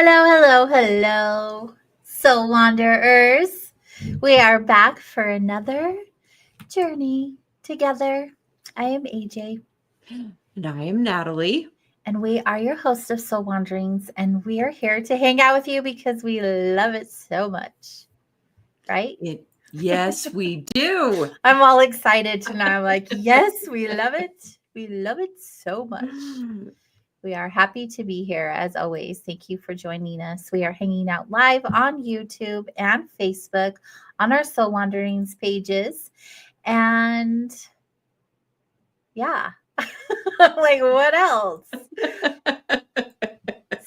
Hello, hello, hello, soul wanderers. We are back for another journey together. I am AJ, And I am Natalie. and we are your host of Soul Wanderings, and we are here to hang out with you because we love it so much, right? Yes, we do. I'm all excited tonight. I'm like, yes, we love it. We love it so much. We are happy to be here as always. Thank you for joining us. We are hanging out live on YouTube and Facebook on our Soul Wanderings pages. And yeah, like what else?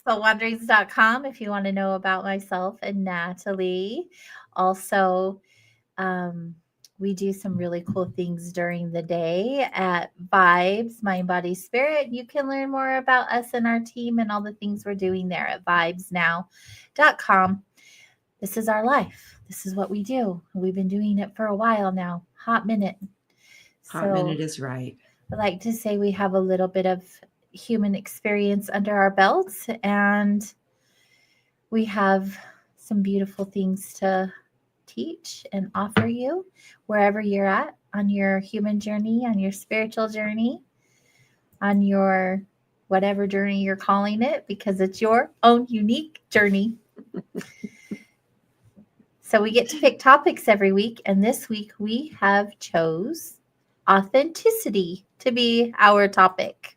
Soulwanderings.com if you want to know about myself and Natalie. Also, um, we do some really cool things during the day at Vibes, Mind, Body, Spirit. You can learn more about us and our team and all the things we're doing there at vibesnow.com. This is our life. This is what we do. We've been doing it for a while now, hot minute. Hot So minute is right. I like to say we have a little bit of human experience under our belts, and we have some beautiful things to teach and offer you wherever you're at on your human journey, on your spiritual journey, on your whatever journey you're calling it, because it's your own unique journey. So we get to pick topics every week, and this week we have chose authenticity to be our topic.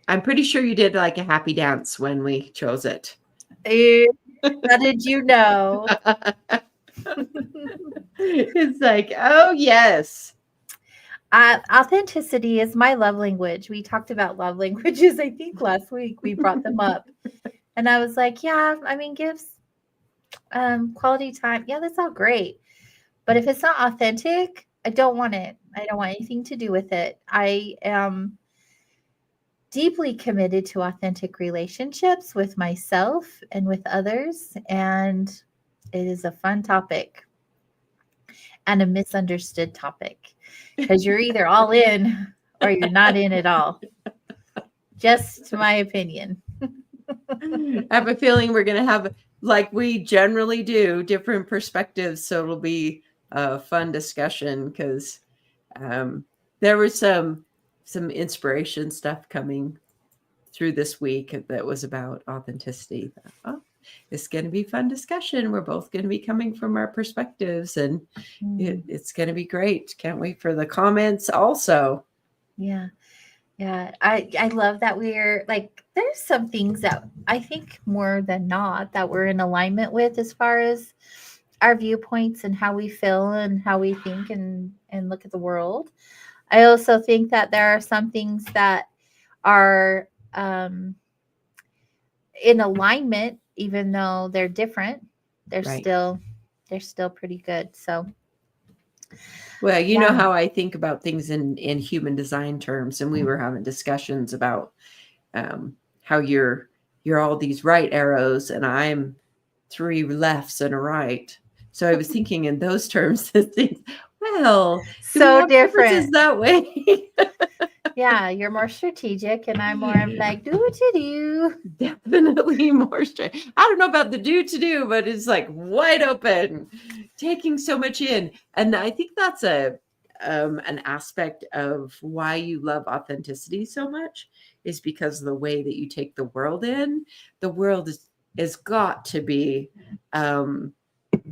I'm pretty sure you did like a happy dance when we chose it. How did you know? It's like, oh, yes. Authenticity is my love language. We talked about love languages, I think, last week. We brought them up. And I was like, yeah, I mean, gifts, quality time. Yeah, that's all great. But if it's not authentic, I don't want it. I don't want anything to do with it. I am deeply committed to authentic relationships with myself and with others. And it is a fun topic and a misunderstood topic because you're either all in or you're not in at all. Just my opinion. I have a feeling we're going to have, like we generally do, different perspectives. So it'll be a fun discussion because there was some inspiration stuff coming through this week that was about authenticity. Oh, it's going to be fun discussion. We're both going to be coming from our perspectives, and it's going to be great. Can't wait for the comments also. Yeah. Yeah. I love that we're like, there's some things that I think more than not that we're in alignment with as far as our viewpoints and how we feel and how we think and look at the world. I also think that there are some things that are in alignment, even though they're different. They're Right. still pretty good. So Well, you know yeah. how I think about things in human design terms, and we were having discussions about how you're all these right arrows, and I'm 3 lefts and a right. So I was thinking in those terms of things. Well, do we So have differences different. that way? Yeah, you're more strategic, and I'm more of like, do what you do. Definitely more straight. I don't know about the to do, but it's like wide open, taking so much in. And I think that's an aspect of why you love authenticity so much is because of the way that you take the world in. The world is got to be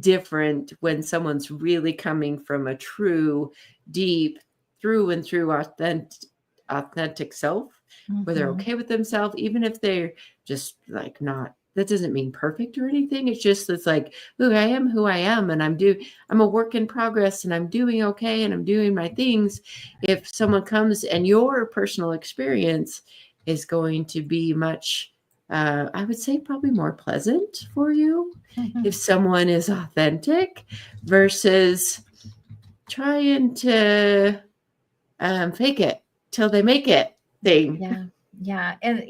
different when someone's really coming from a true, deep, through and through authentic self, where they're okay with themselves, even if they're just like not. That doesn't mean perfect or anything. It's like, look, I am who I am, and I'm a work in progress, and I'm doing okay, and I'm doing my things. If someone comes and your personal experience is going to be much, I would say probably more pleasant for you if someone is authentic versus trying to fake it till they make it thing. Yeah. Yeah. And,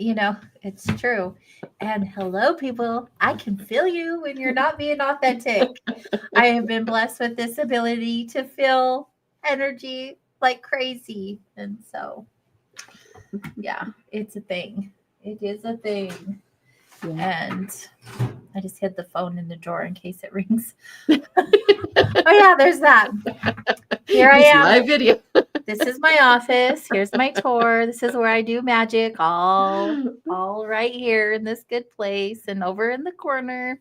it's true. And hello, people. I can feel you when you're not being authentic. I have been blessed with this ability to feel energy like crazy. And so, yeah, it's a thing. It is a thing. Yeah. And I just hid the phone in the drawer in case it rings. Oh, yeah, there's that. Here I This am. live video. This is my office. Here's my tour. This is where I do magic, all right here in this good place. And over in the corner,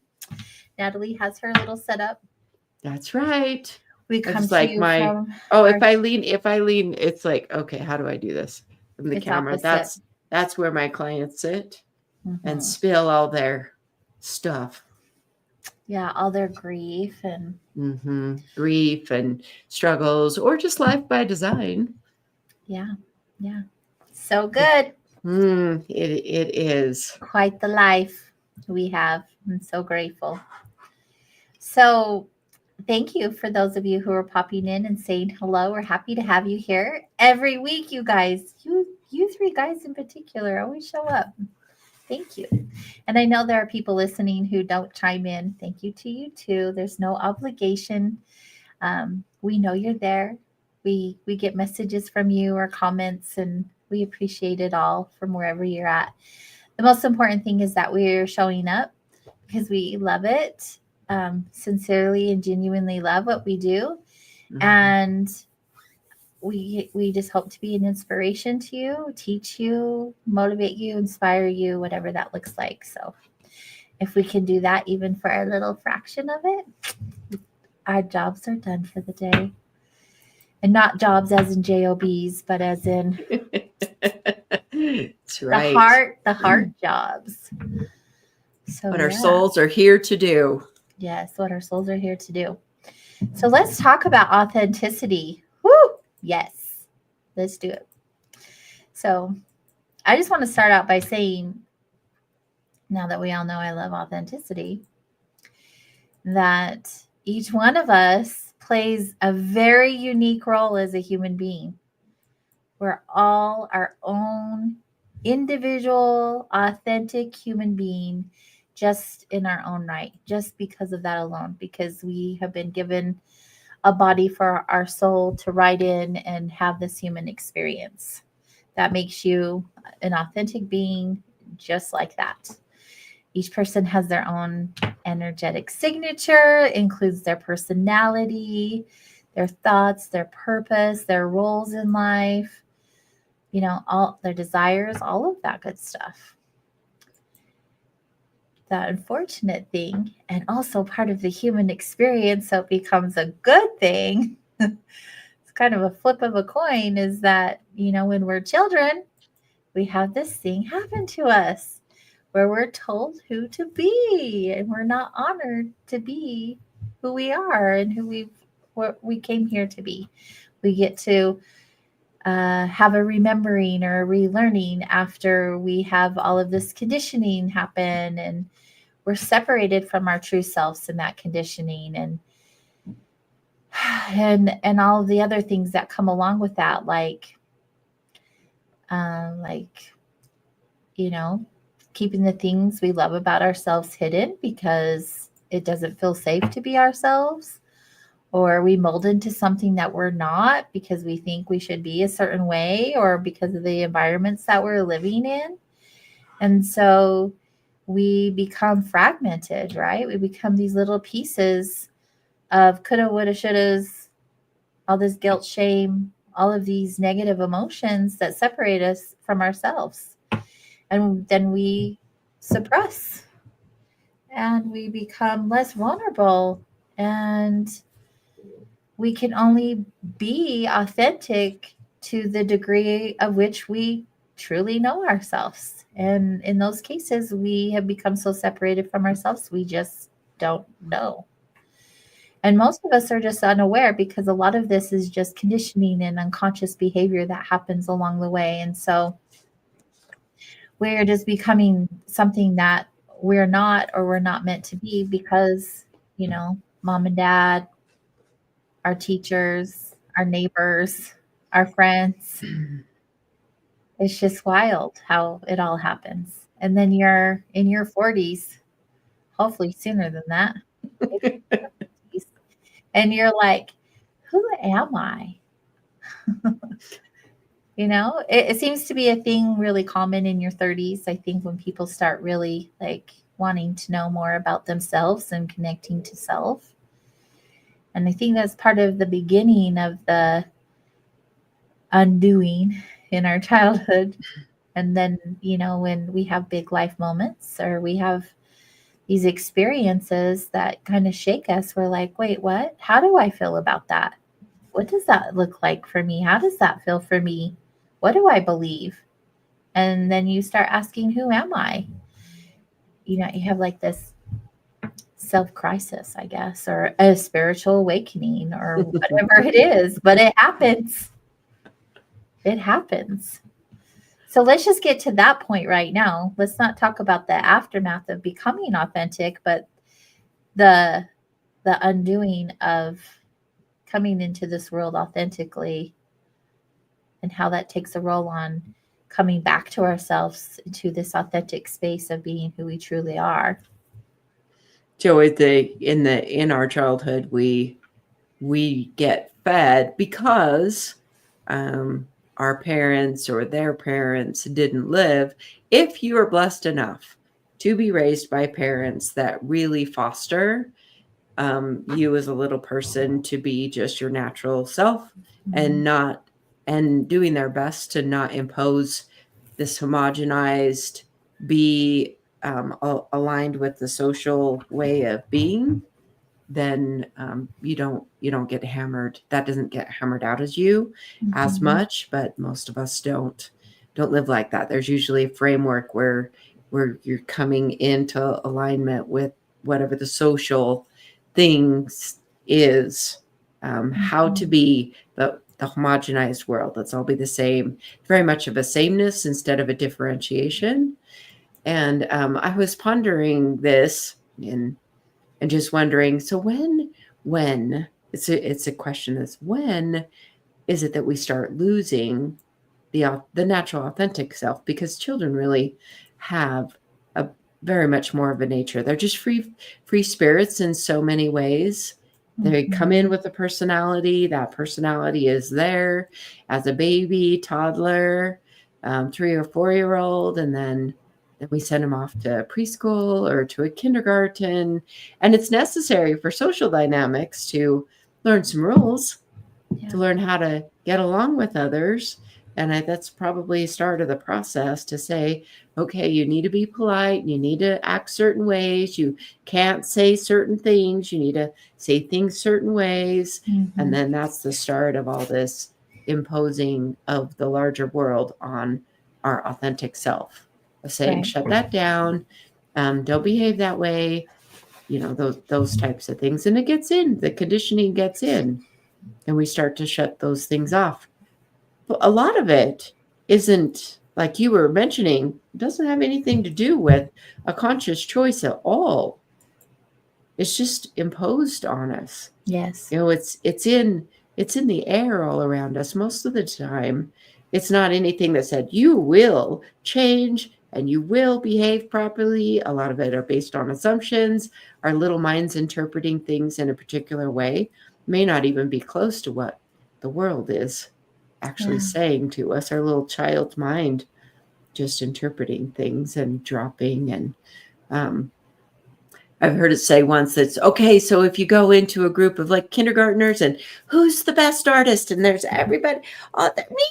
Natalie has her little setup. That's right. We I come just to like you my from our, if I lean, it's like, okay, how do I do this from the it's camera? opposite. That's where my clients sit and Mhm. spill all their stuff. Yeah, all their grief and Grief and struggles, or just life by design. yeah, yeah. So good. It is. Quite the life we have. I'm so grateful. So, thank you for those of you who are popping in and saying hello. We're happy to have you here every week, you guys. You three guys in particular always show up. Thank you. And I know there are people listening who don't chime in. Thank you to you too. There's no obligation. We know you're there. We get messages from you or comments, and we appreciate it all from wherever you're at. The most important thing is that we're showing up because we love it, sincerely and genuinely love what we do, and we just hope to be an inspiration to you, teach you, motivate you, inspire you, whatever that looks like. So if we can do that even for a little fraction of it, our jobs are done for the day. And not jobs as in jobs, but as in That's right. the heart jobs. So What our yeah, souls are here to do. yes, what our souls are here to do. So let's talk about authenticity. Woo! Yes, let's do it. So I just want to start out by saying, now that we all know I love authenticity, that each one of us plays a very unique role as a human being. We're all our own individual, authentic human being, just in our own right, just because of that alone, because we have been given a body for our soul to ride in and have this human experience. That makes you an authentic being, just like that. Each person has their own energetic signature, includes their personality, their thoughts, their purpose, their roles in life, all their desires, all of that good stuff. The unfortunate thing, and also part of the human experience, so it becomes a good thing. It's kind of a flip of a coin, is that, when we're children, we have this thing happen to us where we're told who to be, and we're not honored to be who we are and what we came here to be. We get to have a remembering or a relearning after we have all of this conditioning happen, and we're separated from our true selves in that conditioning, and all of the other things that come along with that, like you know keeping the things we love about ourselves hidden because it doesn't feel safe to be ourselves, or we mold into something that we're not because we think we should be a certain way, or because of the environments that we're living in. And so we become fragmented, right? We become these little pieces of coulda, woulda, shouldas, all this guilt, shame, all of these negative emotions that separate us from ourselves. And then we suppress and we become less vulnerable, and we can only be authentic to the degree of which we truly know ourselves. And in those cases, we have become so separated from ourselves, we just don't know. And most of us are just unaware because a lot of this is just conditioning and unconscious behavior that happens along the way. And so we're just becoming something that we're not, or we're not meant to be, because, mom and dad, our teachers, our neighbors, our friends. It's just wild how it all happens. And then you're in your 40s, hopefully sooner than that, maybe 50s, and you're like, who am I? It seems to be a thing really common in your 30s. I think when people start really like wanting to know more about themselves and connecting to self. And I think that's part of the beginning of the undoing in our childhood. And then, when we have big life moments or we have these experiences that kind of shake us, we're like, wait, what? How do I feel about that? What does that look like for me? How does that feel for me? What do I believe? And then you start asking, who am I? You have like this self crisis, I guess, or a spiritual awakening or whatever it is, but it happens. It happens. So let's just get to that point right now. Let's not talk about the aftermath of becoming authentic, but the the undoing of coming into this world authentically and how that takes a role on coming back to ourselves, to this authentic space of being who we truly are. So in our childhood, we get fed because um, our parents or their parents didn't live. If you are blessed enough to be raised by parents that really foster you as a little person to be just your natural self and not and doing their best to not impose this homogenized, be aligned with the social way of being, then you don't get hammered. That doesn't get hammered out as you as much, but most of us don't live like that. There's usually a framework where you're coming into alignment with whatever the social things is, how to be the homogenized world. Let's all be the same. Very much of a sameness instead of a differentiation. And I was pondering this and just wondering, so when it's a question that's when is it that we start losing the natural authentic self, because children really have a very much more of a nature. They're just free spirits in so many ways. They come in with a personality. That personality is there as a baby, toddler, 3 or 4 year old, and then we send them off to preschool or to a kindergarten. And it's necessary for social dynamics to learn some rules, to learn how to get along with others. And that's probably a start of the process to say, okay, you need to be polite. You need to act certain ways. You can't say certain things. You need to say things certain ways. And then that's the start of all this imposing of the larger world on our authentic self, of saying, shut that down. Don't behave that way. Those types of things. And it gets in, the conditioning gets in, and we start to shut those things off. But a lot of it isn't, like you were mentioning, doesn't have anything to do with a conscious choice at all. It's just imposed on us. Yes. It's in the air all around us most of the time. It's not anything that said you will change and you will behave properly. A lot of it are based on assumptions. Our little minds interpreting things in a particular way may not even be close to what the world is actually saying to us. Our little child's mind just interpreting things and dropping. And I've heard it say once that's okay. So if you go into a group of like kindergartners and who's the best artist, and there's everybody, me.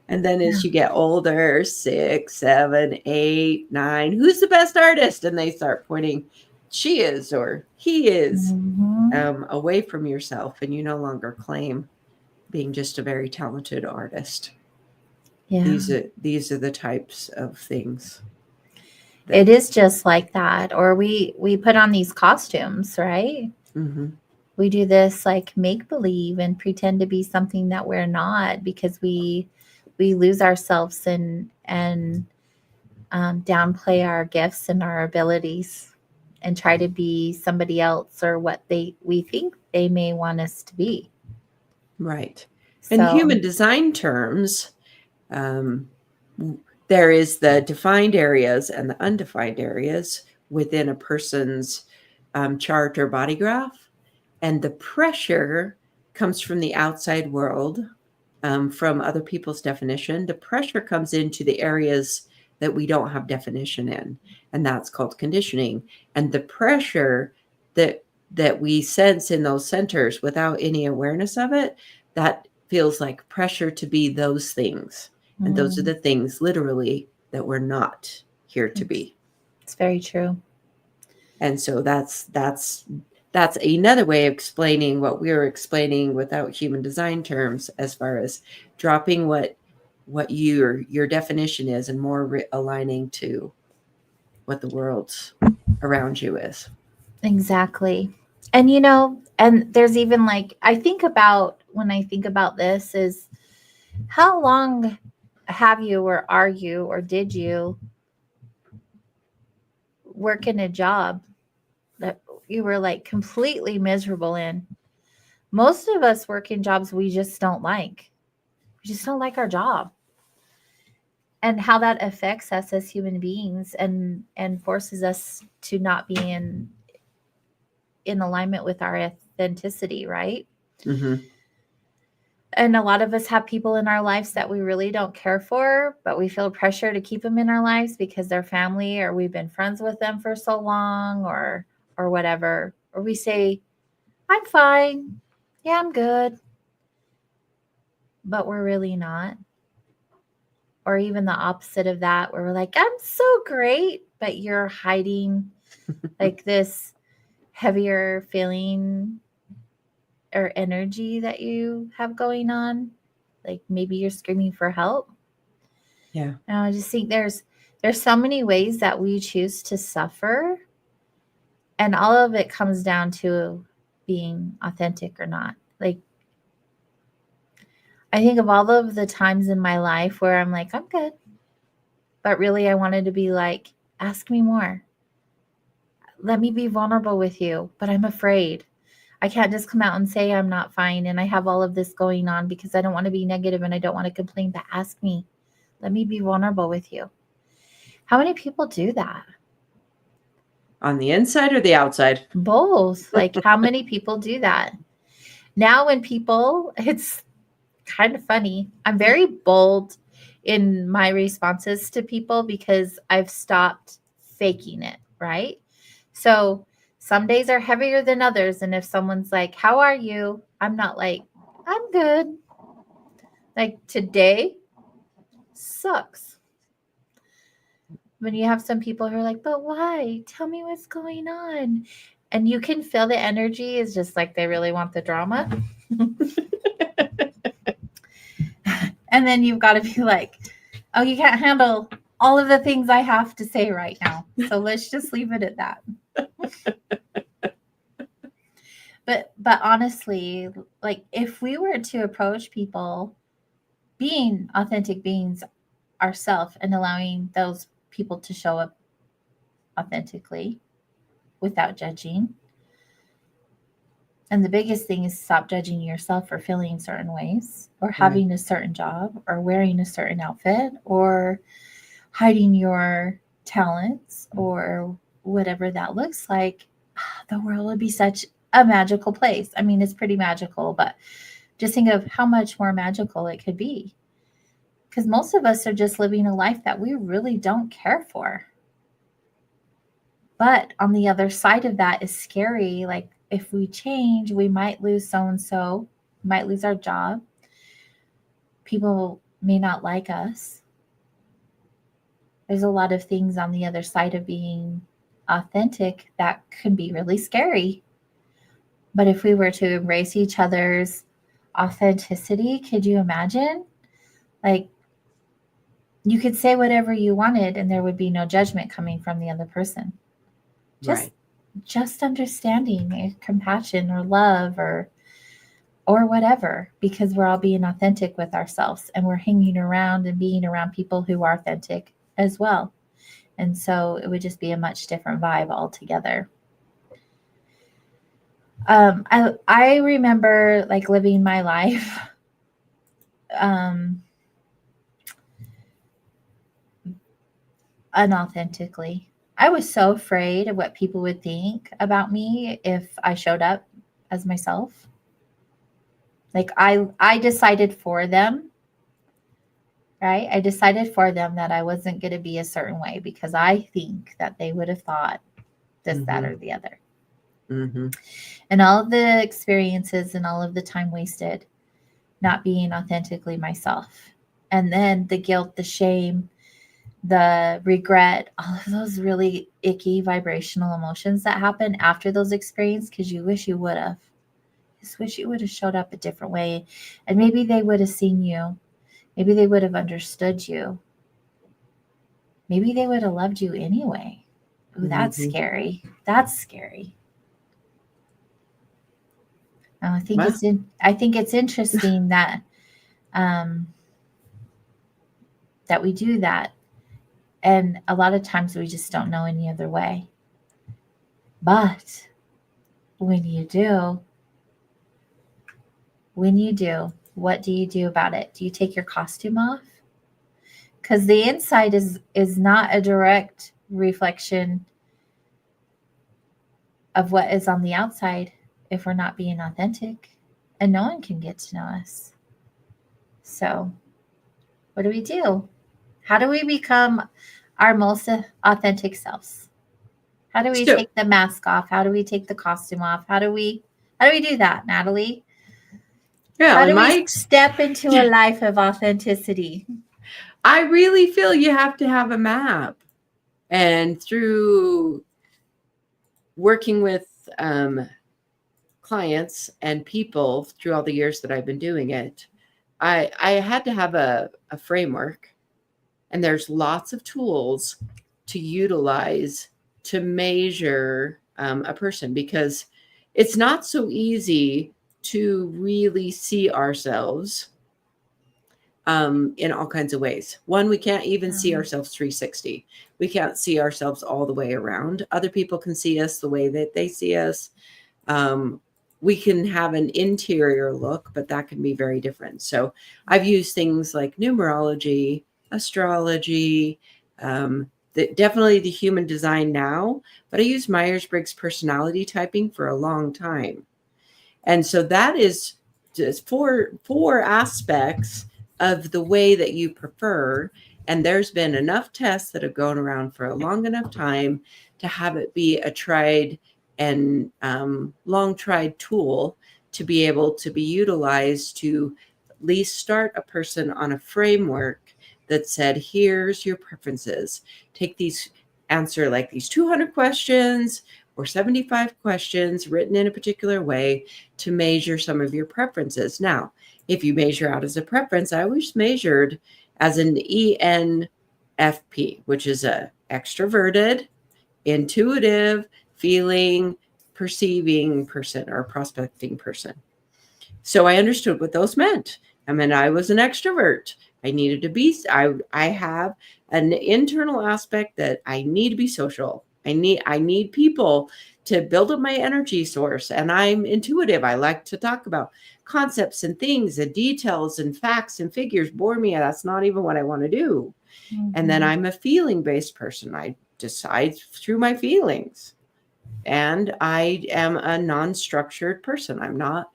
And then as you get older, 6, 7, 8, 9, who's the best artist? And they start pointing, she is or he is, away from yourself, and you no longer claim being just a very talented artist. Yeah. These are the types of things. It is just like that. Or we put on these costumes, right? We do this like make believe and pretend to be something that we're not, because we lose ourselves and downplay our gifts and our abilities and try to be somebody else or what we think they may want us to be. Right. In human design terms, there is the defined areas and the undefined areas within a person's chart or body graph. And the pressure comes from the outside world, from other people's definition. The pressure comes into the areas that we don't have definition in, and that's called conditioning. And the pressure that we sense in those centers without any awareness of it, that feels like pressure to be those things. And those are the things literally that we're not here to be. It's very true. And so that's another way of explaining what we were explaining without human design terms, as far as dropping what your definition is and more aligning to what the world around you is. Exactly. And and there's even like, when I think about this is, how long have you, or are you, or did you work in a job that you were like completely miserable in? Most of us work in jobs we just don't like. We just don't like our job. And how that affects us as human beings, and forces us to not be in alignment with our authenticity, right? Mm-hmm. And a lot of us have people in our lives that we really don't care for, but we feel pressure to keep them in our lives because they're family, or we've been friends with them for so long, or whatever. Or we say, I'm fine. Yeah, I'm good. But we're really not. Or even the opposite of that, where we're like, I'm so great, but you're hiding like this heavier feeling or energy that you have going on. Like maybe you're screaming for help. Yeah. And I just think there's so many ways that we choose to suffer, and all of it comes down to being authentic or not. Like, I think of all of the times in my life where I'm like, I'm good, but really I wanted to be like, ask me more. Let me be vulnerable with you, but I'm afraid. I can't just come out and say I'm not fine and I have all of this going on, because I don't want to be negative and I don't want to complain, but ask me. Let me be vulnerable with you. How many people do that? On the inside or the outside? Both. Like, how many people do that? Now, when people, it's kind of funny. I'm very bold in my responses to people because I've stopped faking it, right? So some days are heavier than others. And if someone's like, how are you? I'm not like, I'm good. Like, today sucks. When you have some people who are like, but why? Tell me what's going on. And you can feel the energy is just like they really want the drama. And then you've got to be like, oh, you can't handle all of the things I have to say right now. So let's just leave it at that. But honestly, like, if we were to approach people being authentic beings ourselves and allowing those people to show up authentically without judging. And the biggest thing is stop judging yourself for feeling certain ways, or having a certain job, or wearing a certain outfit, or hiding your talents, or whatever that looks like. The world would be such a magical place. I mean, it's pretty magical, but just think of how much more magical it could be. Because most of us are just living a life that we really don't care for. But on the other side of that is scary. Like, if we change, we might lose so and so, might lose our job. People may not like us. There's a lot of things on the other side of being authentic that can be really scary. But if we were to embrace each other's authenticity, could you imagine? Like, you could say whatever you wanted and there would be no judgment coming from the other person. Just understanding, or compassion, or love, or whatever, because we're all being authentic with ourselves, and we're hanging around and being around people who are authentic as well. And so it would just be a much different vibe altogether. I remember like living my life unauthentically. I was so afraid of what people would think about me if I showed up as myself. Like I decided for them, right? I decided for them that I wasn't going to be a certain way because I think that they would have thought this, that, Mm-hmm. or the other. Mm-hmm. And all of the experiences and all of the time wasted not being authentically myself. And then the guilt, the shame, the regret, all of those really icky vibrational emotions that happen after those experiences because you wish you would have. Just wish you would have showed up a different way. And maybe they would have seen you. Maybe they would have understood you. Maybe they would have loved you anyway. Ooh, that's Mm-hmm. scary. That's scary. Well, I think it's interesting that um, that we do that, and a lot of times we just don't know any other way. But when you do, what do you do about it? Do you take your costume off? Because the inside is not a direct reflection of what is on the outside if we're not being authentic, and no one can get to know us. So, what do we do? How do we become our most authentic selves? How do we so take the mask off? How do we take the costume off? How do we do that, Natalie? yeah, How in do we my step into a life of authenticity? I really feel you have to have a map. And through working with clients and people through all the years that I've been doing it, I had to have a framework. And there's lots of tools to utilize to measure a person, because it's not so easy to really see ourselves in all kinds of ways. One, we can't even see ourselves 360. We can't see ourselves all the way around. Other people can see us the way that they see us. Um, we can have an interior look, but that can be very different. So I've used things like numerology, astrology, definitely the human design now, but I use Myers-Briggs personality typing for a long time. And so that is just four aspects of the way that you prefer. And there's been enough tests that have gone around for a long enough time to have it be a tried and long tried tool to be able to be utilized to at least start a person on a framework that said, here's your preferences. Take these, answer like these 200 questions or 75 questions written in a particular way to measure some of your preferences. Now, if you measure out as a preference, I always measured as an ENFP, which is a extroverted, intuitive, feeling, perceiving person or prospecting person. So I understood what those meant. I mean, I was an extrovert. I needed to be, I have an internal aspect that I need to be social. I need people to build up my energy source. And I'm intuitive. I like to talk about concepts and things and details and facts and figures bore me. That's not even what I want to do. And then Mm-hmm. I'm a feeling based person. I decide through my feelings. And I am a non-structured person. I'm not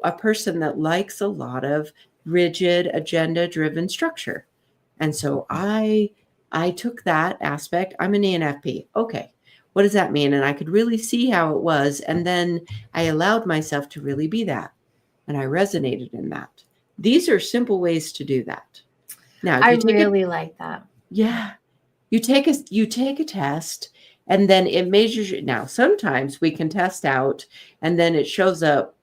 a person that likes a lot of rigid agenda driven structure. And so I took that aspect. I'm an ENFP. Okay. What does that mean? And I could really see how it was. And then I allowed myself to really be that. And I resonated in that. These are simple ways to do that. Now, if I you take it, really like that. yeah, you take a test and then it measures you. Now, sometimes we can test out and then it shows up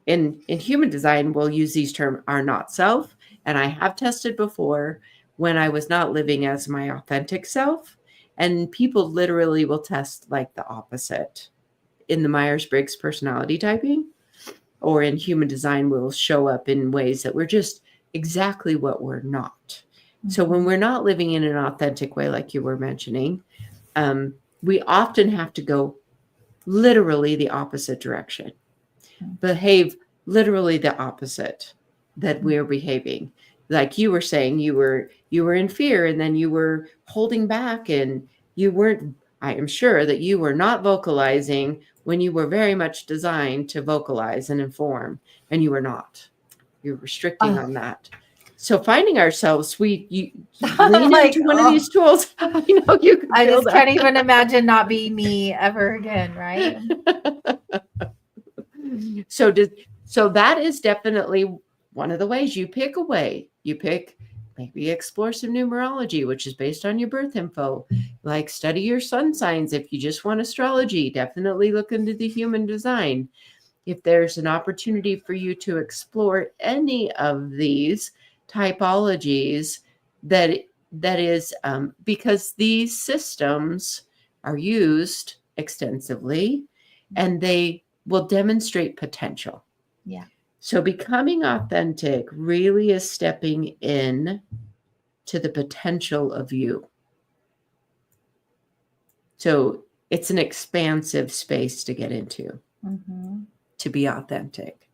in human design. We'll use these terms are not self. And I have tested before when I was not living as my authentic self. And people literally will test like the opposite in the Myers-Briggs personality typing, or in human design will show up in ways that we're just exactly what we're not. So when Mm-hmm. we're not living in an authentic way, like you were mentioning, we often have to go literally the opposite direction, behave literally the opposite that we're behaving. Like you were saying, you were in fear, and then you were holding back, and you weren't. I am sure that you were not vocalizing when you were very much designed to vocalize and inform, and you were not. you're restricting Oh, on that. So finding ourselves, you I'm lean like, into one of oh, these tools. I know you can I feel just can't that. even imagine not being me ever again, right? so did so that is definitely one of the ways. You pick a way. You pick, maybe explore some numerology, which is based on your birth info. Like, study your sun signs. If you just want astrology, definitely look into the human design. If there's an opportunity for you to explore any of these typologies, that that is, because these systems are used extensively, and they will demonstrate potential. Yeah. So becoming authentic really is stepping in to the potential of you. So it's an expansive space to get into, Mm-hmm. to be authentic.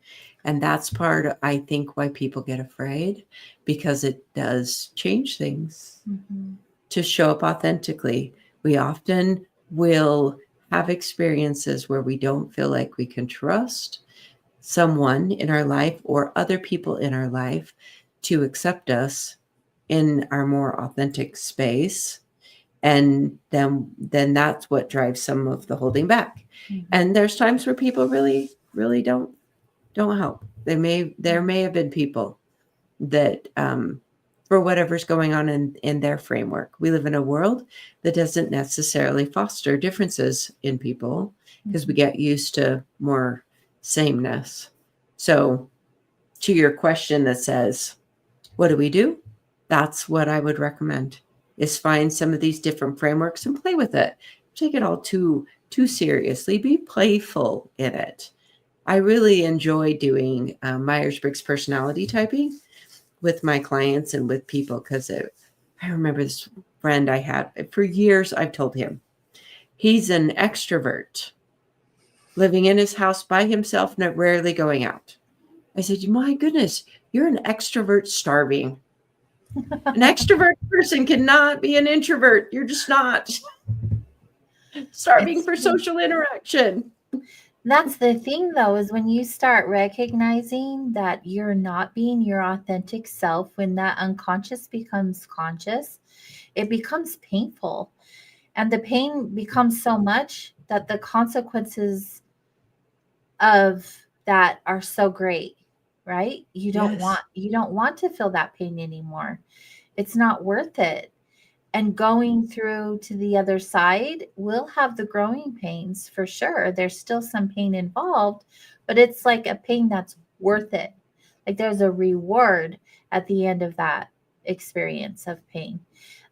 And that's part, I think, why people get afraid, because it does change things. Mm-hmm. To show up authentically, we often will have experiences where we don't feel like we can trust someone in our life or other people in our life to accept us in our more authentic space. And then that's what drives some of the holding back. Mm-hmm. And there's times where people really don't help. There may have been people that, for whatever's going on in their framework. We live in a world that doesn't necessarily foster differences in people, because we get used to more sameness. So, to your question that says, what do we do? That's what I would recommend, is find some of these different frameworks and play with it. Take it all too seriously. Be playful in it. I really enjoy doing Myers-Briggs personality typing with my clients and with people, because I remember this friend I had for years. I've told him he's an extrovert living in his house by himself, not rarely going out. I said, my goodness, you're an extrovert starving. An extrovert person cannot be an introvert. You're just not. Starving It's for true. social interaction. That's the thing, though, is when you start recognizing that you're not being your authentic self, when that unconscious becomes conscious, it becomes painful. And the pain becomes so much that the consequences of that are so great, right? Yes. You don't want to feel that pain anymore. It's not worth it. And going through to the other side will have the growing pains for sure. There's still some pain involved, but it's like a pain that's worth it. Like there's a reward at the end of that experience of pain.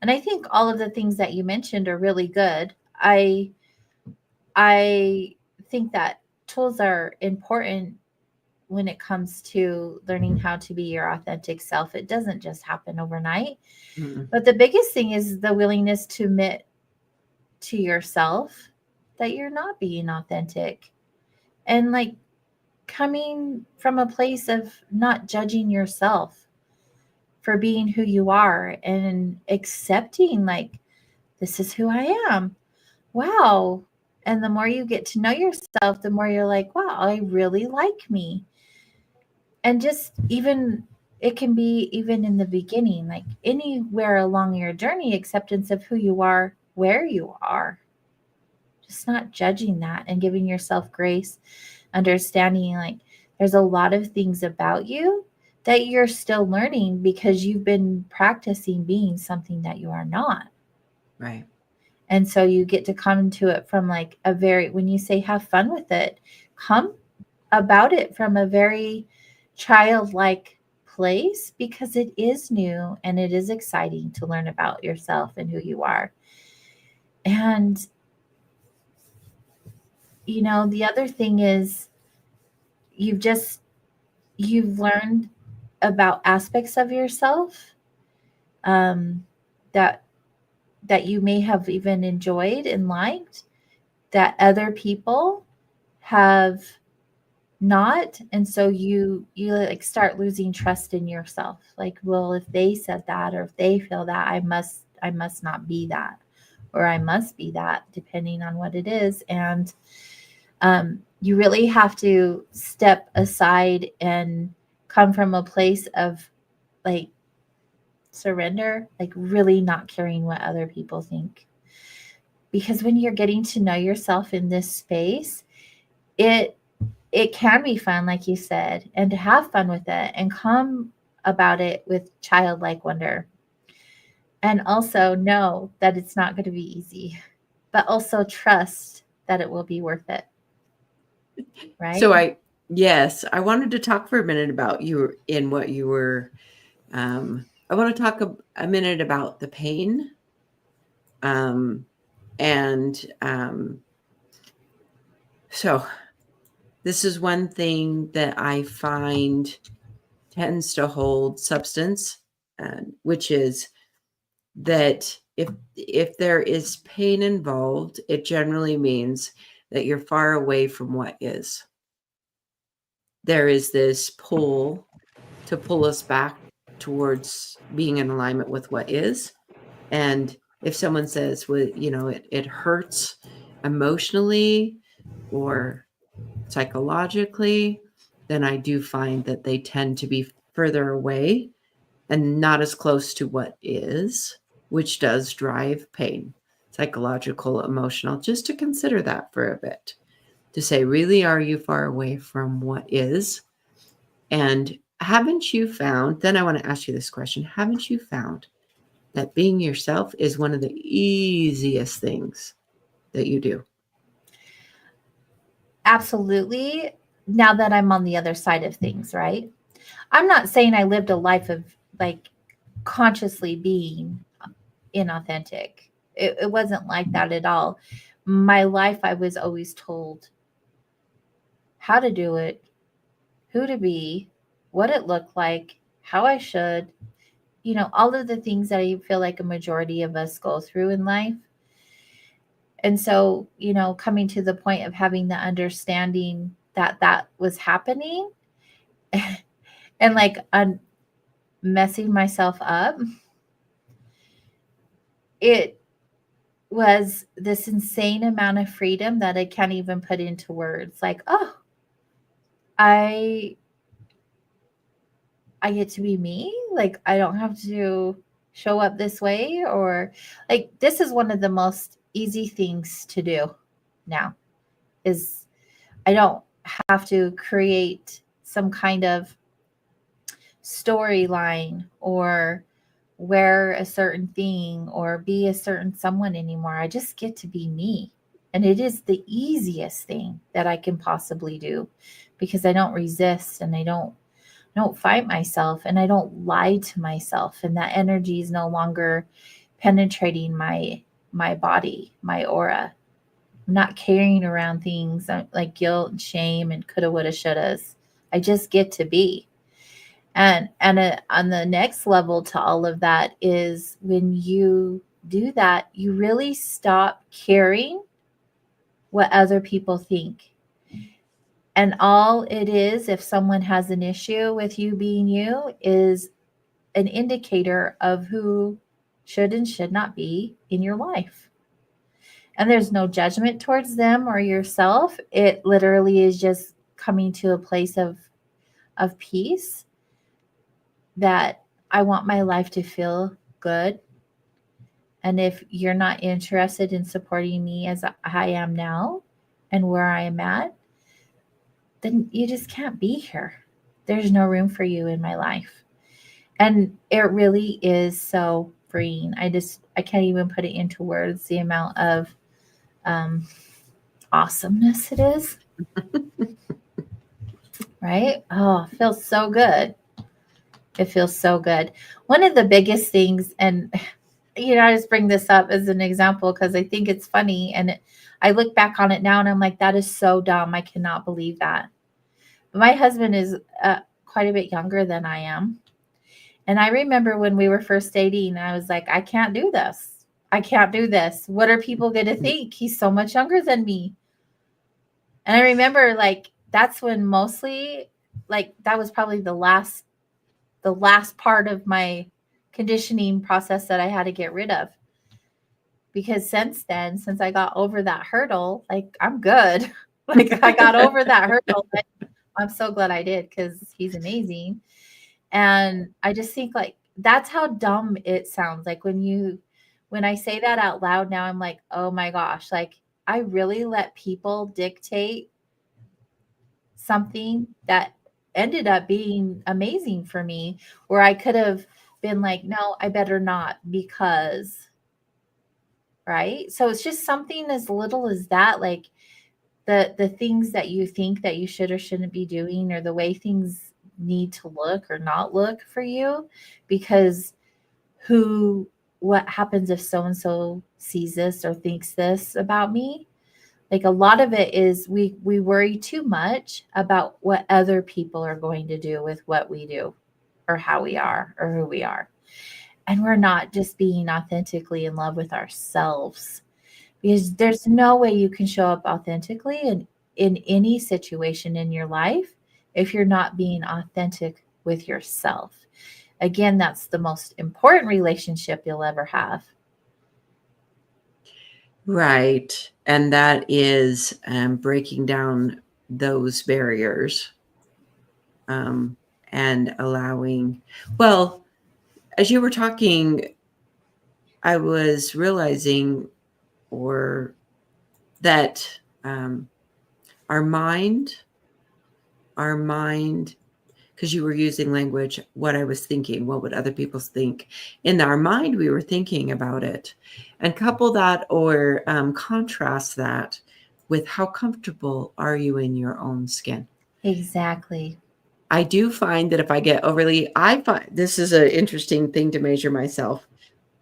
And I think all of the things that you mentioned are really good. I think that tools are important when it comes to learning how to be your authentic self. It doesn't just happen overnight. Mm. But the biggest thing is the willingness to admit to yourself that you're not being authentic, and like coming from a place of not judging yourself for being who you are and accepting, like, this is who I am. Wow. And the more you get to know yourself, the more you're like, wow, I really like me. And just even, it can be even in the beginning, like anywhere along your journey, acceptance of who you are, where you are, just not judging that and giving yourself grace, understanding like there's a lot of things about you that you're still learning because you've been practicing being something that you are not. Right. And so you get to come to it from like a very, when you say have fun with it, come about it from a very childlike place, because it is new and it is exciting to learn about yourself and who you are. And, you know, the other thing is you've just, you've learned about aspects of yourself um, that that you may have even enjoyed and liked that other people have not. And so you like start losing trust in yourself, like, well, if they said that or if they feel that, I must not be that, or I must be that, depending on what it is. And you really have to step aside and come from a place of like surrender, like really not caring what other people think. Because when you're getting to know yourself in this space, it it can be fun, like you said, and to have fun with it and come about it with childlike wonder. And also know that it's not going to be easy, but also trust that it will be worth it, right? So yes, I wanted to talk for a minute about you in what you were. I want to talk a minute about the pain, um, and so this is one thing that I find tends to hold substance, which is that if there is pain involved, it generally means that you're far away from what is. There is this pull to pull us back towards being in alignment with what is. And if someone says, well, it hurts emotionally or psychologically, then I do find that they tend to be further away and not as close to what is, which does drive pain, psychological, emotional, just to consider that for a bit. To say, really, are you far away from what is? And haven't you found, then I want to ask you this question, haven't you found that being yourself is one of the easiest things that you do? Absolutely. Now that I'm on the other side of things, right? I'm not saying I lived a life of like consciously being inauthentic. It wasn't like that at all. My life, I was always told how to do it, who to be, what it looked like, how I should, all of the things that I feel like a majority of us go through in life. And so, coming to the point of having the understanding that that was happening and like messing myself up, it was this insane amount of freedom that I can't even put into words. Like, oh, I I get to be me. Like I don't have to show up this way, or like this is one of the most easy things to do now is I don't have to create some kind of storyline or wear a certain thing or be a certain someone anymore. I just get to be me. And it is the easiest thing that I can possibly do because I don't resist and I don't fight myself and I don't lie to myself, and that energy is no longer penetrating my body, my aura. I'm not carrying around things like guilt and shame and coulda woulda shouldas. I just get to be. And on the next level to all of that is when you do that, you really stop caring what other people think. And all it is, if someone has an issue with you being you, is an indicator of who should and should not be in your life. And there's no judgment towards them or yourself. It literally is just coming to a place of peace that I want my life to feel good. And if you're not interested in supporting me as I am now and where I am at, then you just can't be here. There's no room for you in my life. And it really is so freeing. I can't even put it into words the amount of um, awesomeness it is. Right? Oh, it feels so good. It feels so good. One of the biggest things, and I just bring this up as an example because I think it's funny, and I look back on it now and I'm like, that is so dumb. I cannot believe that. But my husband is quite a bit younger than I am. And I remember when we were first dating, I was like, I can't do this. I can't do this. What are people going to think? He's so much younger than me. And I remember like that's when mostly like that was probably the last part of my conditioning process that I had to get rid of. Because since then, since I got over that hurdle, like I'm good. Like I got over that hurdle. I'm so glad I did because he's amazing. And I just think like that's how dumb it sounds. Like when I say that out loud now, I'm like, oh my gosh, like I really let people dictate something that ended up being amazing for me, where I could have been like, no, I better not because, right? So it's just something as little as that, like the things that you think that you should or shouldn't be doing, or the way things need to look or not look for you, because who what happens if so and so sees this or thinks this about me? Like a lot of it is we worry too much about what other people are going to do with what we do or how we are or who we are. And we're not just being authentically in love with ourselves, because there's no way you can show up authentically in any situation in your life if you're not being authentic with yourself. Again, that's the most important relationship you'll ever have. Right. And that is breaking down those barriers, and allowing, well, as you were talking, I was realizing or that our mind, our mind, because you were using language, what I was thinking, what would other people think? In our mind, we were thinking about it. And couple that or contrast that with how comfortable are you in your own skin? Exactly. I do find that if I get overly, I find this is an interesting thing to measure myself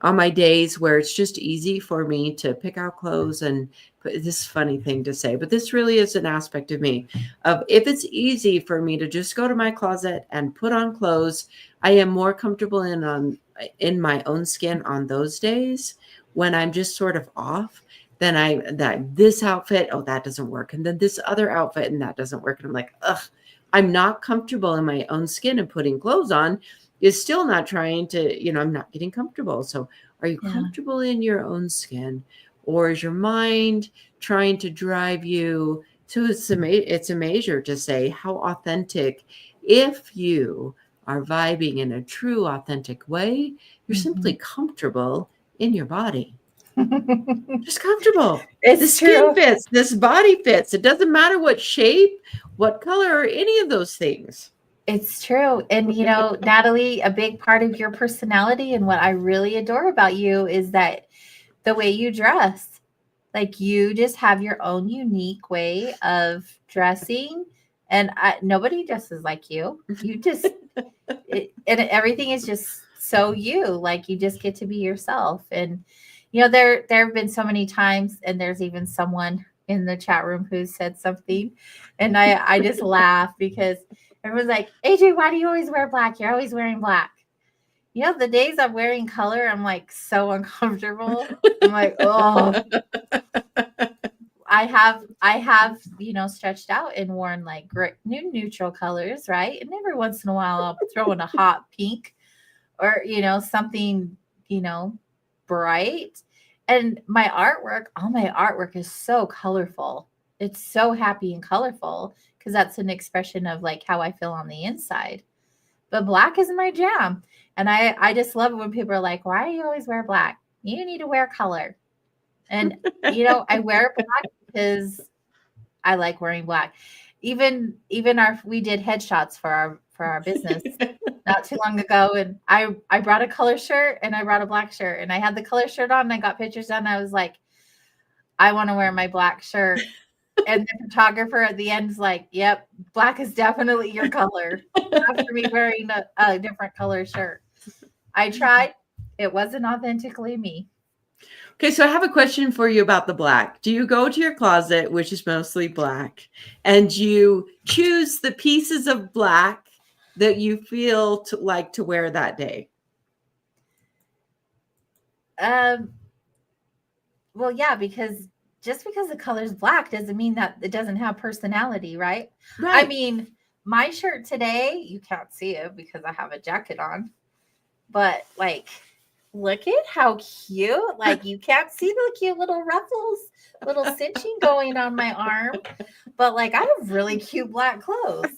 on my days where it's just easy for me to pick out clothes and put this funny thing to say, but this really is an aspect of me of if it's easy for me to just go to my closet and put on clothes, I am more comfortable in my own skin on those days when I'm just sort of off than I that this outfit, oh, that doesn't work. And then this other outfit and that doesn't work. And I'm like, ugh, I'm not comfortable in my own skin, and putting clothes on is still not trying to, I'm not getting comfortable. So are you Yeah. comfortable in your own skin, or is your mind trying to drive you to it's a measure to say how authentic, if you are vibing in a true authentic way, you're simply Mhm. comfortable in your body. Just comfortable. The It's skin true. fits, this body fits. It doesn't matter what shape, what color, or any of those things. It's true. And, Natalie, a big part of your personality and what I really adore about you is that the way you dress, like you just have your own unique way of dressing. And nobody dresses like you. You just, and everything is just so you, like you just get to be yourself. And, there have been so many times, and there's even someone in the chat room who said something. And I just laugh because everyone's like, AJ, why do you always wear black? You're always wearing black. The days I'm wearing color, I'm like so uncomfortable. I'm like, oh, I have, stretched out and worn like new neutral colors, right? And every once in a while I'll throw in a hot pink or, something, you know, bright. And my artwork, all my artwork is so colorful. It's so happy and colorful because that's an expression of like how I feel on the inside. But black is my jam. And I just love it when people are like, why do you always wear black? You need to wear color. And I wear black because I like wearing black. Even our we did headshots for our business not too long ago, and I brought a color shirt and I brought a black shirt, and I had the color shirt on and I got pictures done. I was like, I want to wear my black shirt. And the photographer at the end is like, yep, black is definitely your color. After me wearing a different color shirt. I tried. It wasn't authentically me. Okay, so I have a question for you about the black. Do you go to your closet, which is mostly black, and you choose the pieces of black that you feel like to wear that day? Um, well, yeah, because just because the color's black doesn't mean that it doesn't have personality, right? I Right. mean, my shirt today, you can't see it because I have a jacket on, but like, look at how cute. Like, you can't see the cute little ruffles, little cinching going on my arm, but like, I have really cute black clothes.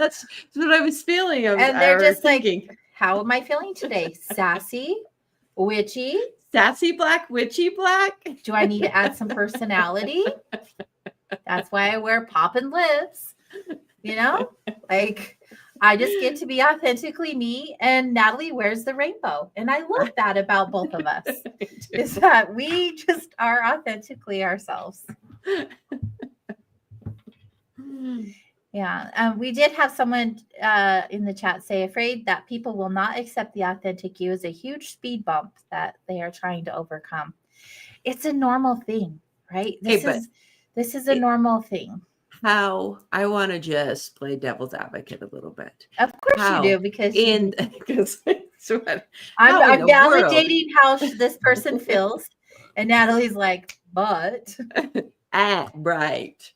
That's what I was feeling. And they're Or just like, thinking. how am I feeling today? Sassy, witchy. Sassy black, witchy black. Do I need to add some personality? That's why I wear poppin' lips. You know, like I just get to be authentically me, and Natalie wears the rainbow. And I love that about both of us, is that we just are authentically ourselves. Yeah. We did have someone in the chat say, afraid that people will not accept the authentic you is a huge speed bump that they are trying to overcome. It's a normal thing, right? This is a normal thing. How I want to just play devil's advocate a little bit. Of course you do, because I'm validating how this person feels, and Natalie's like, but right.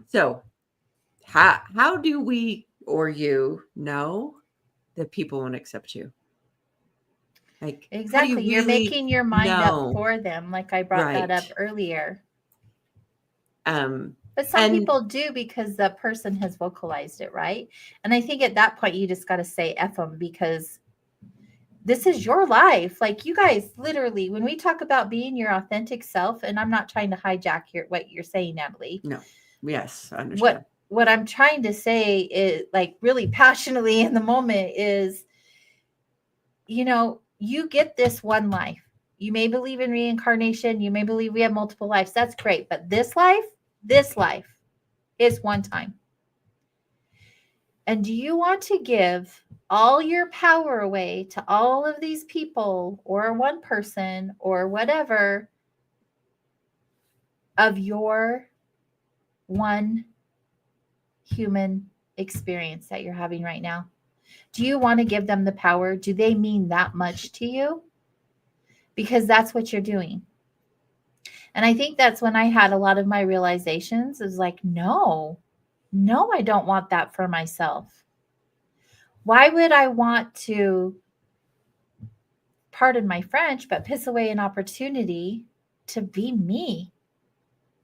So how do we or you know that people won't accept you? Like, exactly, you're making your mind up for them, like I brought that up earlier. But some people do, because the person has vocalized it, right? And I think at that point you just got to say F them, because this is your life. Like, you guys, literally, when we talk about being your authentic self, and I'm not trying to hijack what you're saying, Natalie. No. Yes, I understand. What I'm trying to say is, like, really passionately in the moment is, you know, you get this one life. You may believe in reincarnation. You may believe we have multiple lives. That's great. But this life is one time. And do you want to give all your power away to all of these people, or one person, or whatever, of your one human experience that you're having right now? Do you want to give them the power? Do they mean that much to you? Because that's what you're doing. And I think that's when I had a lot of my realizations, is like, no, I don't want that for myself. Why would I want to, pardon my French, but piss away an opportunity to be me?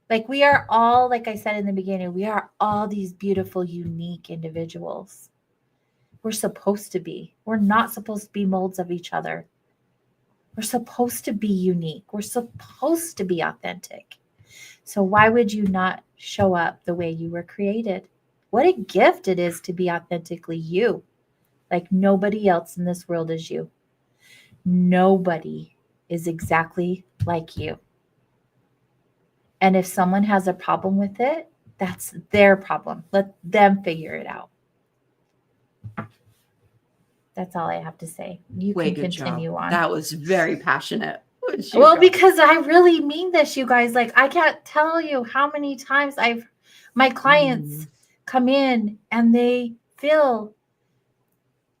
Like, we are all, like I said in the beginning, we are all these beautiful, unique individuals. We're supposed to be. We're not supposed to be molds of each other. We're supposed to be unique. We're supposed to be authentic. So why would you not show up the way you were created? What a gift it is to be authentically you. Like, nobody else in this world is you. Nobody is exactly like you. And if someone has a problem with it, that's their problem. Let them figure it out. That's all I have to say. You can continue on. That was very passionate. Well, because I really mean this, you guys. Like, I can't tell you how many times my clients come in and they feel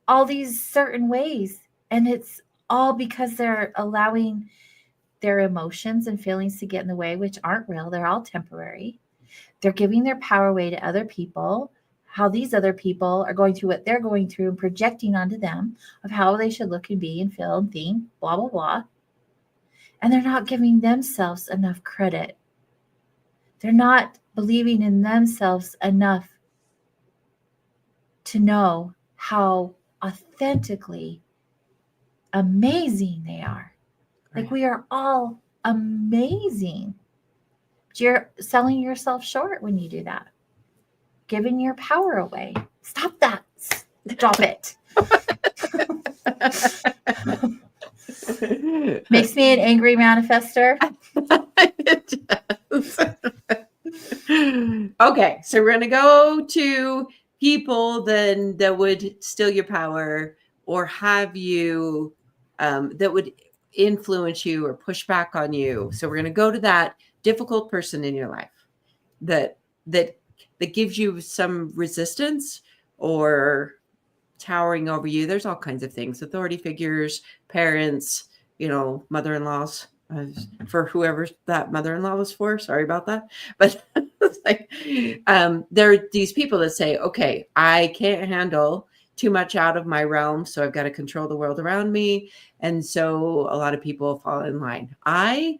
all these certain ways. And it's all because they're allowing their emotions and feelings to get in the way, which aren't real. They're all temporary. They're giving their power away to other people, how these other people are going through what they're going through, and projecting onto them of how they should look and be and feel and think, blah, blah, blah. And they're not giving themselves enough credit. They're not believing in themselves enough to know how authentically amazing they are. Right. Like, we are all amazing. But you're selling yourself short when you do that. Giving your power away. Stop that. Stop it. Makes me an angry manifester. It does. Okay, so we're going to go to people then that would steal your power or have you, that would influence you or push back on you. So we're going to go to that difficult person in your life that gives you some resistance or towering over you. There's all kinds of things: authority figures, parents, mother-in-laws, for whoever that mother-in-law was for. Sorry about that. But it's like, there are these people that say, okay, I can't handle too much out of my realm, so I've got to control the world around me. And so a lot of people fall in line. I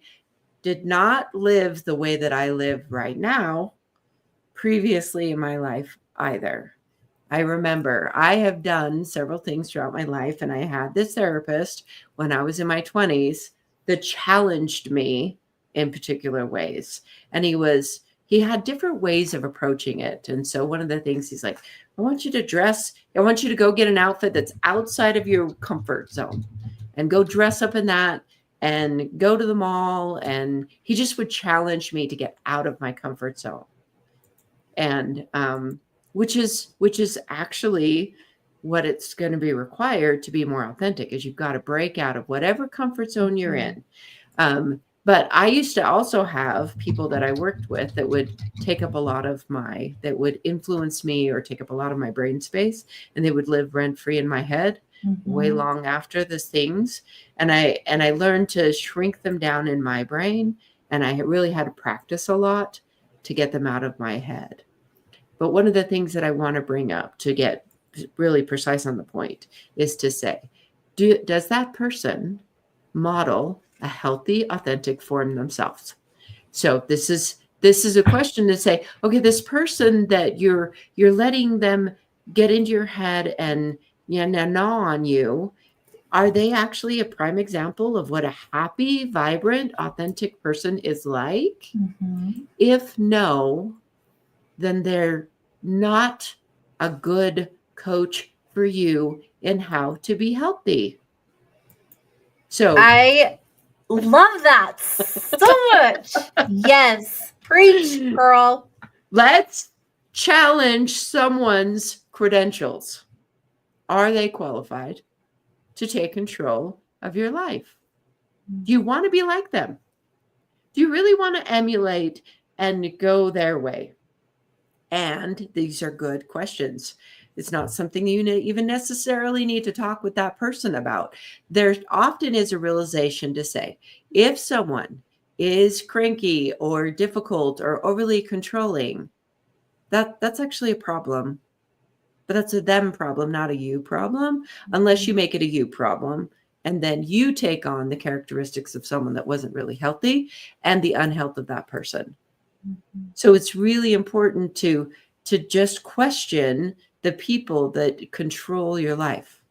did not live the way that I live right now previously in my life either. I remember I have done several things throughout my life, and I had this therapist when I was in my 20s that challenged me in particular ways. And he had different ways of approaching it. And so one of the things he's like, I want you to go get an outfit that's outside of your comfort zone and go dress up in that and go to the mall. And he just would challenge me to get out of my comfort zone. And which is actually what it's going to be required to be more authentic, is you've got to break out of whatever comfort zone you're in. But I used to also have people that I worked with that would that would influence me or take up a lot of my brain space, and they would live rent free in my head way long after these things. And I learned to shrink them down in my brain, and I really had to practice a lot to get them out of my head. But one of the things that I want to bring up to get really precise on the point is to say, does that person model a healthy, authentic form themselves? So this is a question to say, okay, this person that you're letting them get into your head and gnaw on you, are they actually a prime example of what a happy, vibrant, authentic person is like? If no, then they're not a good coach for you in how to be healthy. So I love that so much. Yes. Preach, girl. Let's challenge someone's credentials. Are they qualified to take control of your life? Do you want to be like them? Do you really want to emulate and go their way? And these are good questions. It's not something you even necessarily need to talk with that person about. There often is a realization to say, if someone is cranky or difficult or overly controlling, that's actually a problem. But that's a them problem, not a you problem, unless you make it a you problem. And then you take on the characteristics of someone that wasn't really healthy and the unhealth of that person. So it's really important to just question the people that control your life.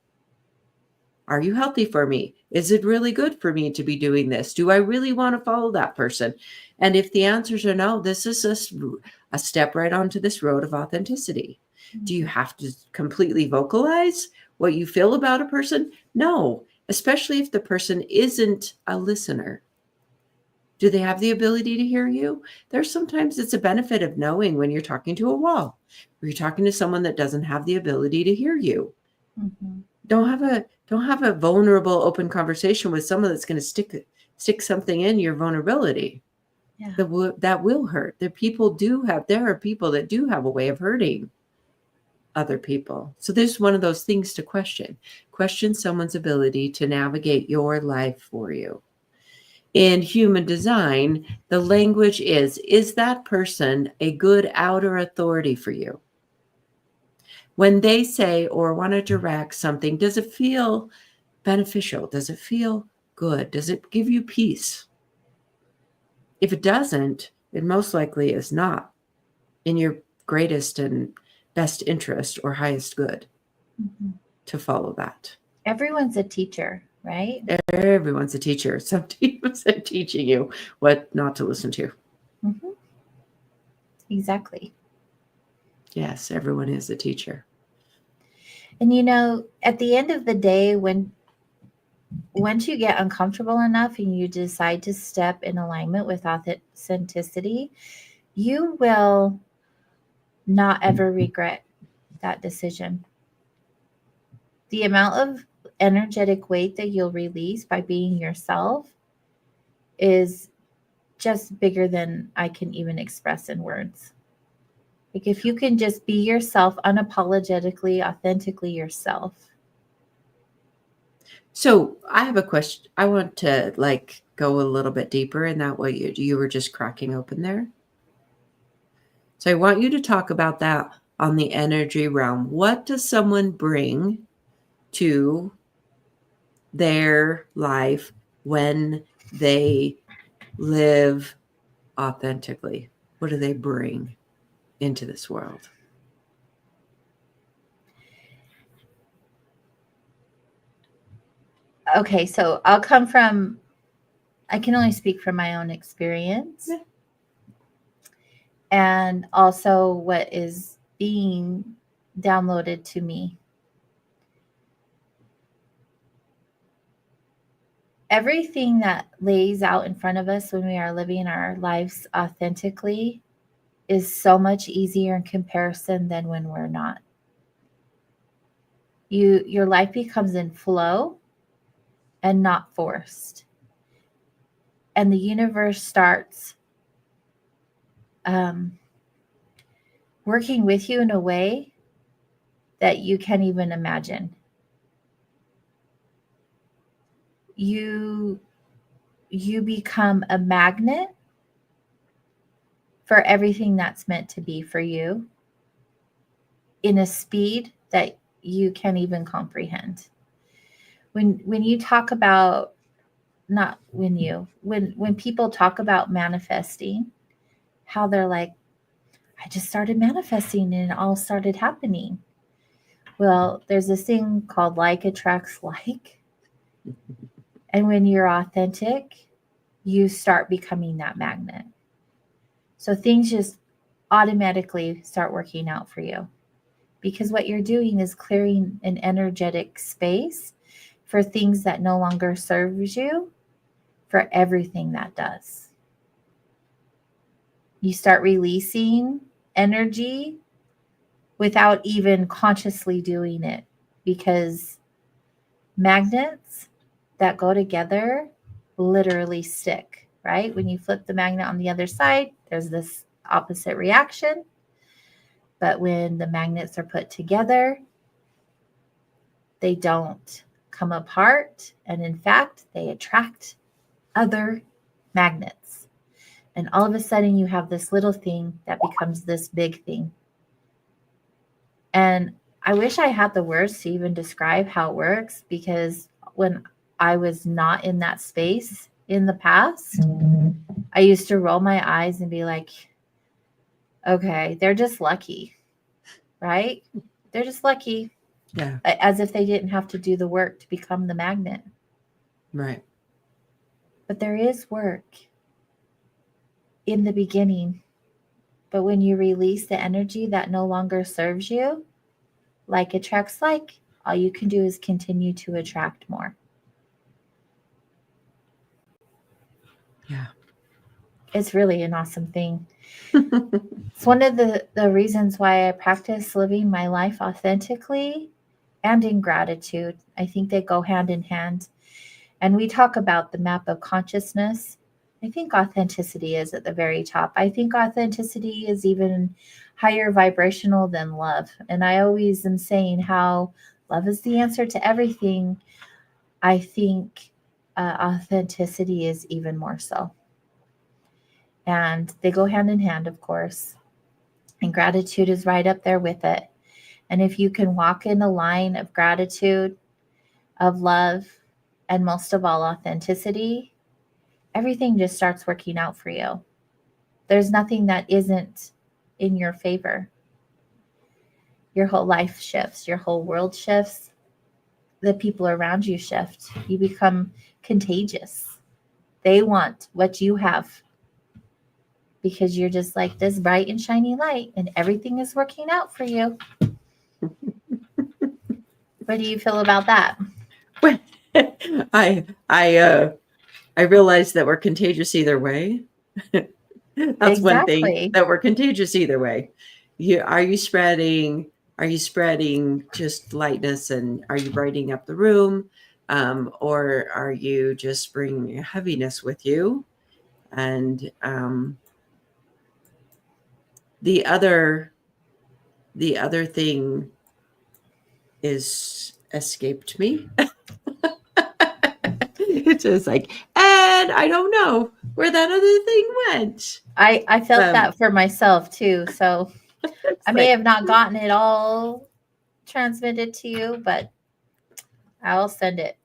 Are you healthy for me? Is it really good for me to be doing this? Do I really want to follow that person? And if the answers are no, this is a step right onto this road of authenticity. Do you have to completely vocalize what you feel about a person? No, especially if the person isn't a listener. Do they have the ability to hear you? There's sometimes it's a benefit of knowing when you're talking to a wall, or you're talking to someone that doesn't have the ability to hear you. Don't have a vulnerable, open conversation with someone that's going to stick something in your vulnerability. Yeah. That will hurt. There are people that do have a way of hurting other people. So there's one of those things to question. Question someone's ability to navigate your life for you. In human design, the language is that person a good outer authority for you? When they say or want to direct something, does it feel beneficial? Does it feel good? Does it give you peace? If it doesn't, it most likely is not in your greatest and best interest or highest good to follow that. Everyone's a teacher, right? Everyone's a teacher. Some teachers are teaching you what not to listen to. Exactly. Yes, everyone is a teacher. And at the end of the day, once you get uncomfortable enough and you decide to step in alignment with authenticity, you will not ever regret that decision. The amount of energetic weight that you'll release by being yourself is just bigger than I can even express in words. Like if you can just be yourself unapologetically, authentically yourself. So I have a question. I want to go a little bit deeper in that what you were just cracking open there. So I want you to talk about that on the energy realm. What does someone bring to their life when they live authentically? What do they bring into this world? okay, so I can only speak from my own experience Yeah. and also what is being downloaded to me. Everything that lays out in front of us when we are living our lives authentically is so much easier in comparison than when we're not. Your life becomes in flow and not forced. And the universe starts um, working with you in a way that you can't even imagine. You you become a magnet for everything that's meant to be for you in a speed that you can't even comprehend. When you talk about not when you when people talk about manifesting, how they're like, I just started manifesting and it all started happening. Well, there's this thing called like attracts like. And when you're authentic, you start becoming that magnet. So things just automatically start working out for you because what you're doing is clearing an energetic space for things that no longer serves you for everything that does. You start releasing energy without even consciously doing it because magnets that go together literally stick, right? When you flip the magnet on the other side, there's this opposite reaction. But when the magnets are put together, they don't come apart. And in fact, they attract other magnets. And all of a sudden, you have this little thing that becomes this big thing. And I wish I had the words to even describe how it works because when I was not in that space in the past, I used to roll my eyes and be like, okay, they're just lucky, right? They're just lucky. Yeah. As if they didn't have to do the work to become the magnet. Right. But there is work in the beginning. But when you release the energy that no longer serves you, like attracts like, all you can do is continue to attract more. Yeah. It's really an awesome thing. It's one of the reasons why I practice living my life authentically and in gratitude. I think they go hand in hand. And we talk about the map of consciousness. I think authenticity is at the very top. I think authenticity is even higher vibrational than love. And I always am saying how love is the answer to everything. I think authenticity is even more so. And they go hand in hand, of course. And gratitude is right up there with it. And if you can walk in a line of gratitude, of love, and most of all, authenticity, everything just starts working out for you. There's nothing that isn't in your favor. Your whole life shifts, your whole world shifts, the people around you shift. You become contagious. They want what you have because you're just like this bright and shiny light and everything is working out for you. What do you feel about that? Well, I I realize that we're contagious either way. That's one thing, Exactly. that we're contagious either way. Are you spreading just lightness and are you brightening up the room? Or are you just bringing heaviness with you? And the other thing is escaped me. It's just like, and I don't know where that other thing went. I felt Um, that for myself too. So it's I may like have not gotten it all transmitted to you, but I'll send it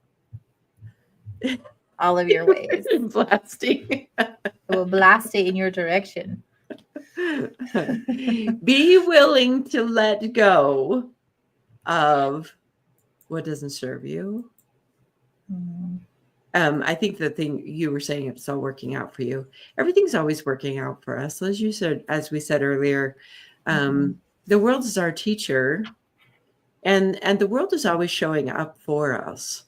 all of your ways. blasting. I will blast it in your direction. Be willing to let go of what doesn't serve you Mm-hmm. I think the thing you were saying, it's all working out for you. Everything's always working out for us. As you said, as we said earlier, the world is our teacher, and the world is always showing up for us.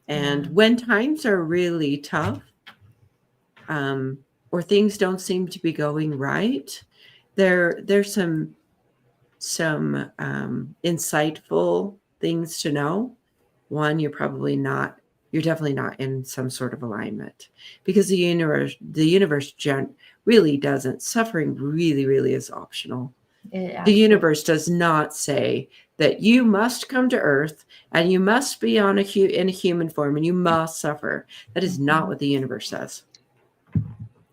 And Yeah. when times are really tough, or things don't seem to be going right, there's some insightful things to know. One, you're definitely not in some sort of alignment, because the universe really doesn't. Suffering really is optional. It The absolutely. universe does not say that you must come to earth and you must be in a human form and you must suffer. That is not what the universe says.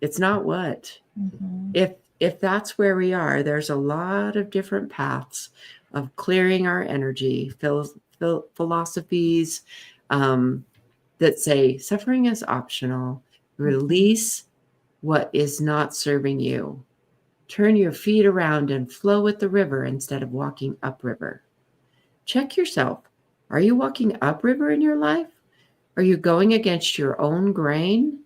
It's not what. Mm-hmm. If that's where we are, there's a lot of different paths of clearing our energy, philosophies that say suffering is optional. Release what is not serving you. Turn your feet around and flow with the river instead of walking upriver. Check yourself. Are you walking upriver in your life? Are you going against your own grain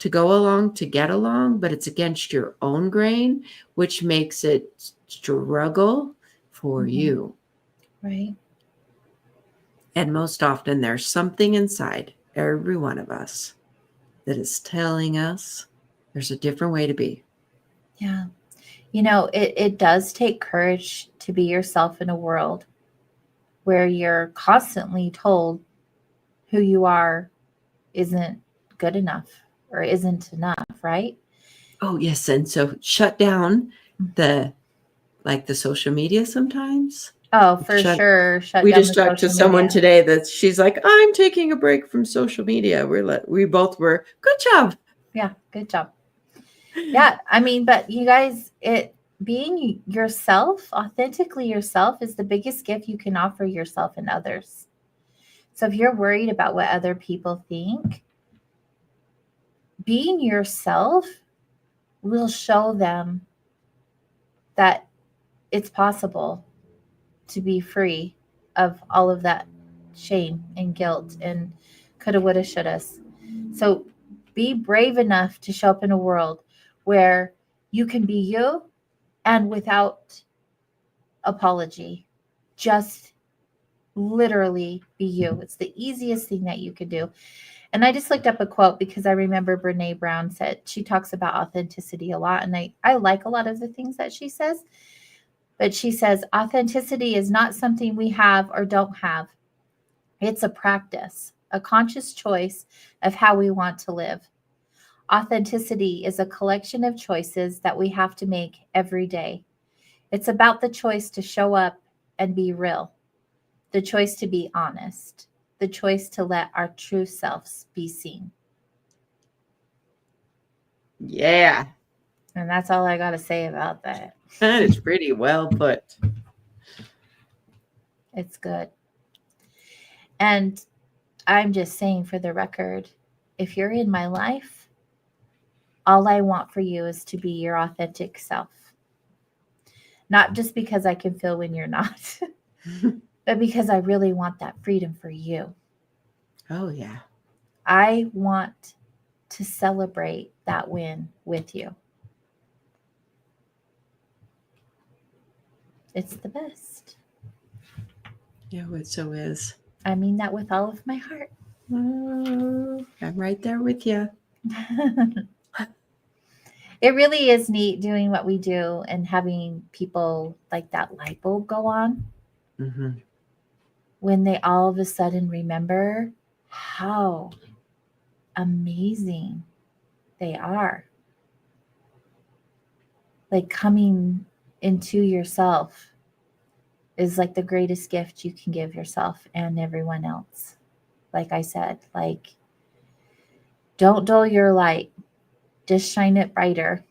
to go along, to get along, but it's against your own grain, which makes it struggle for you? Right. And most often, there's something inside every one of us that is telling us there's a different way to be. Yeah. It does take courage to be yourself in a world where you're constantly told who you are isn't good enough or isn't enough, right? Oh, yes. And so shut down the the social media sometimes. Oh, for Shut sure. Shut We down just the talked to social someone media. today that she's like, I'm taking a break from social media. We both were, good job. Yeah, good job. Yeah, I mean, but you guys, it being yourself, authentically yourself, is the biggest gift you can offer yourself and others. So if you're worried about what other people think, being yourself will show them that it's possible to be free of all of that shame and guilt and coulda, woulda, shouldas. So be brave enough to show up in a world where you can be you and without apology. Just literally be you. It's the easiest thing that you could do. And I just looked up a quote because I remember Brene Brown said she talks about authenticity a lot. And I like a lot of the things that she says. But she says authenticity is not something we have or don't have, it's a practice, a conscious choice of how we want to live. Authenticity is a collection of choices that we have to make every day. It's about the choice to show up and be real, the choice to be honest, the choice to let our true selves be seen. Yeah, And that's all I got to say about that. that is pretty well put. It's good. And I'm just saying for the record, if you're in my life, all I want for you is to be your authentic self. Not just because I can feel when you're not, but because I really want that freedom for you. Oh, yeah. I want to celebrate that win with you. It's the best. Yeah, it so is. I mean that with all of my heart. I'm right there with you. It really is neat doing what we do and having people like that light bulb go on when they all of a sudden remember how amazing they are. Like coming into yourself is like the greatest gift you can give yourself and everyone else. Like I said, like don't dull your light, just shine it brighter.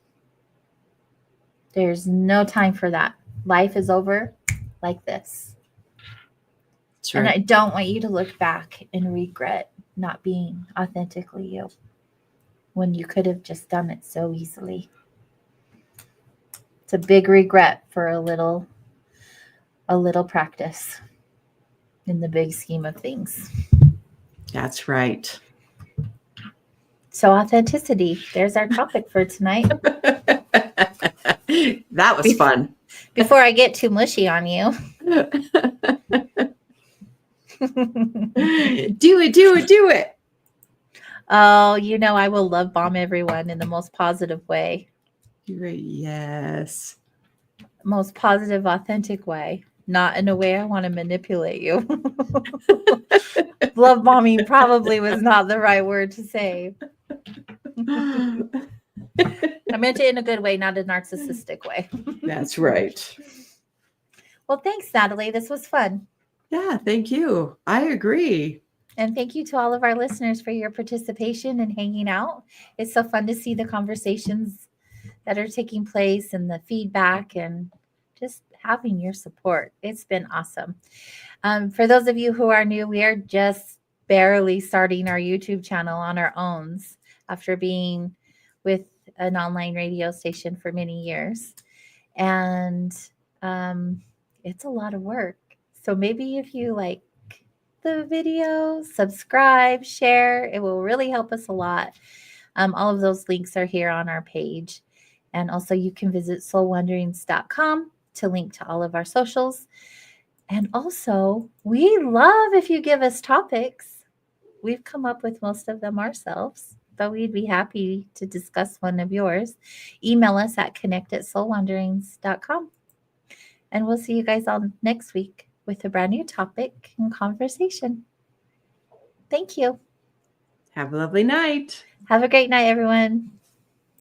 There's no time for that. Life is over like this. That's And right. I don't want you to look back and regret not being authentically you when you could have just done it so easily. It's a big regret for a little practice in the big scheme of things. That's right. So authenticity, there's our topic for tonight. That was fun. Before I get too mushy on you. Do it. Oh, I will love bomb everyone in the most positive way. Yes. Most positive, authentic way. Not in a way I want to manipulate you. Love bombing probably was not the right word to say. I meant it in a good way, not a narcissistic way. That's right. Well, thanks, Natalie. This was fun. Yeah, thank you. I agree. And thank you to all of our listeners for your participation and hanging out. It's so fun to see the conversations that are taking place and the feedback and just having your support. It's been awesome. For those of you who are new, we are just barely starting our YouTube channel on our own after being with an online radio station for many years. And it's a lot of work. So maybe if you like the video, subscribe, share, it will really help us a lot. All of those links are here on our page. And also you can visit soulwanderings.com to link to all of our socials. And also, we love if you give us topics. We've come up with most of them ourselves, but we'd be happy to discuss one of yours. Email us at connect@soulwanderings.com. And we'll see you guys all next week with a brand new topic and conversation. Thank you. Have a lovely night. Have a great night, everyone.